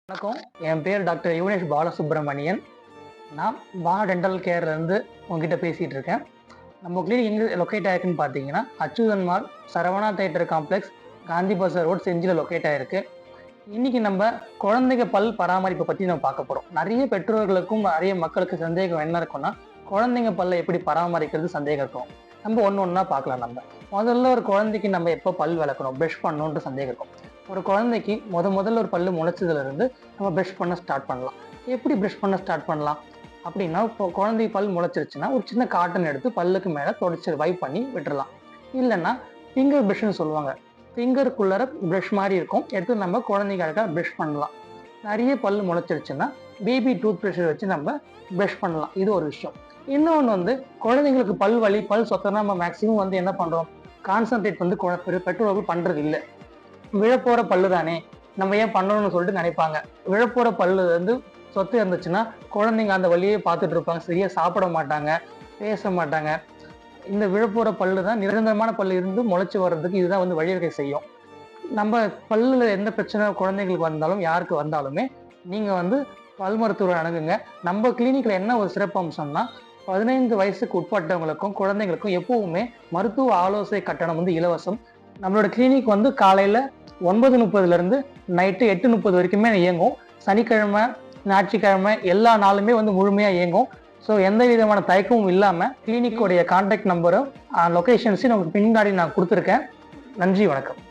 வணக்கம். என் பேர் டாக்டர் யுவனேஷ் பாலசுப்ரமணியன். நான் பாலா டென்டல் கேர்லேருந்து உங்ககிட்ட பேசிகிட்டு இருக்கேன். நம்ம கிளினிக் எங்கே லொக்கேட் ஆகிருக்குன்னு பார்த்தீங்கன்னா, Achuthan mall, Saravana theatre complex, Gandhi Bazaar road, செஞ்சியில் லொக்கேட் ஆகிருக்கு. இன்றைக்கி நம்ம குழந்தைங்க பல் பராமரிப்பை பற்றி நம்ம பார்க்க போகிறோம். நிறைய பெற்றோர்களுக்கும் நிறைய மக்களுக்கு சந்தேகம் என்ன இருக்குன்னா, குழந்தைங்க பல்லை எப்படி பராமரிக்கிறது சந்தேகம் இருக்கும். நம்ம ஒன்று ஒன்றா பார்க்கலாம். முதல்ல ஒரு குழந்தைக்கு நம்ம எப்போ பல் விளக்கணும், ப்ரஷ் பண்ணணுன்ற சந்தேகம் இருக்கும். ஒரு குழந்தைக்கு முதல்ல ஒரு பல்லு முளைச்சதுலேருந்து நம்ம ப்ரஷ் பண்ண ஸ்டார்ட் பண்ணலாம். எப்படி ப்ரஷ் பண்ண ஸ்டார்ட் பண்ணலாம் அப்படின்னா, இப்போ குழந்தைக்கு பல் முளைச்சிருச்சுன்னா ஒரு சின்ன காட்டன் எடுத்து பல்லுக்கு மேலே தொடச்சி வைப் பண்ணி விட்டுடலாம். இல்லைன்னா ஃபிங்கர் ப்ரஷ்ன்னு சொல்லுவாங்க, ஃபிங்கருக்குள்ளே ப்ரஷ் மாதிரி இருக்கும், எடுத்து நம்ம குழந்தைகளுக்காக ப்ரஷ் பண்ணலாம். நிறைய பல் முளைச்சிருச்சுன்னா பேபி டூத் ப்ரஷர் வச்சு நம்ம ப்ரஷ் பண்ணலாம். இது ஒரு விஷயம். இன்னொன்று குழந்தைங்களுக்கு பல் வலி, பல் சொத்தனா நம்ம மேக்ஸிமம் என்ன பண்ணுறோம், கான்சன்ட்ரேட் பெற்றோர்கள் பண்ணுறது இல்லை. விழப்போகிற பல்லு தானே, நம்ம ஏன் பண்ணணும்னு சொல்லிட்டு நினைப்பாங்க. விழப்போகிற பல்லு சொத்து இருந்துச்சுன்னா குழந்தைங்க அந்த வழியே பார்த்துட்டு இருப்பாங்க, சரியாக சாப்பிட மாட்டாங்க, பேச மாட்டாங்க. இந்த விழப்போகிற பல்லு தான் நிரந்தரமான பல்லு இருந்து முளைச்சி வர்றதுக்கு இதுதான் வழிவகை செய்யும். நம்ம பல்லில் எந்த பிரச்சனை குழந்தைங்களுக்கு வந்தாலும் யாருக்கு வந்தாலுமே நீங்கள் பல் மருத்துவரை அணுகுங்க. நம்ம கிளினிக்கில் என்ன ஒரு சிறப்பு அம்சம்னா, 15 வயசுக்கு உட்பட்டவங்களுக்கும் குழந்தைங்களுக்கும் எப்பவுமே மருத்துவ ஆலோசனை கட்டணம் இலவசம். நம்மளோட கிளினிக் காலையில் 9:30 நைட்டு 8:30 வரைக்குமே இயங்கும். சனிக்கிழமை, ஞாயிற்றுக்கிழமை எல்லா நாளுமே முழுமையாக இயங்கும். ஸோ எந்த விதமான தயக்கமும் இல்லாமல் கிளினிக்கோடைய கான்டாக்ட் நம்பரும் லொக்கேஷன்ஸையும் நமக்கு பின்னாடி நான் கொடுத்துருக்கேன். நன்றி, வணக்கம்.